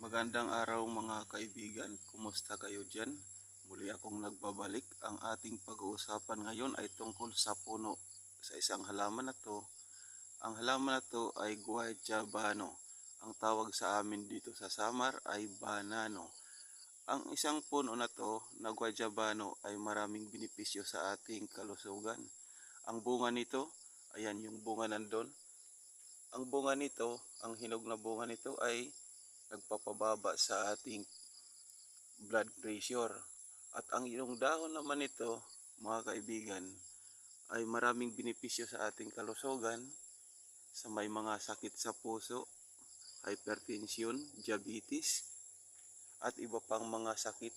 Magandang araw mga kaibigan, kumusta kayo dyan? Muli akong nagbabalik. Ang ating pag-uusapan ngayon ay tungkol sa puno, sa isang halaman na to. Ang halaman na to ay guayabano. Ang tawag sa amin dito sa Samar ay banano. Ang isang puno na to na guayabano ay maraming benepisyo sa ating kalusugan. Ang bunga nito, ayan yung bunga nandun. Ang bunga nito, ang hinog na bunga nito ay nagpapababa sa ating blood pressure. At ang iyong dahon naman nito, mga kaibigan, ay maraming benepisyo sa ating kalusugan, sa may mga sakit sa puso, hypertension, diabetes, at iba pang mga sakit.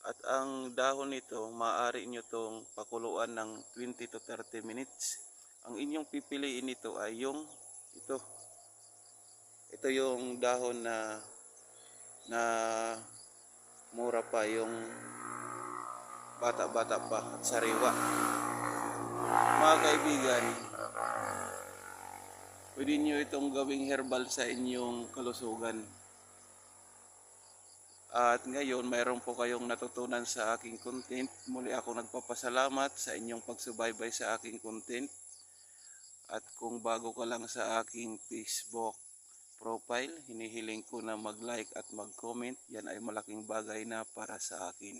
At ang dahon nito, maaari nyo itong pakuluan ng 20 to 30 minutes. Ang inyong pipiliin nito ay yung ito. Ito yung dahon na mura pa, yung bata-bata pa at sariwa. Mga kaibigan, pwede nyo itong gawing herbal sa inyong kalusugan. At ngayon, mayroon po kayong natutunan sa aking content. Muli ako nagpapasalamat sa inyong pagsubaybay sa aking content. At kung bago ka lang sa aking Facebook profile, hinihiling ko na mag-like at mag-comment. Yan ay malaking bagay na para sa akin.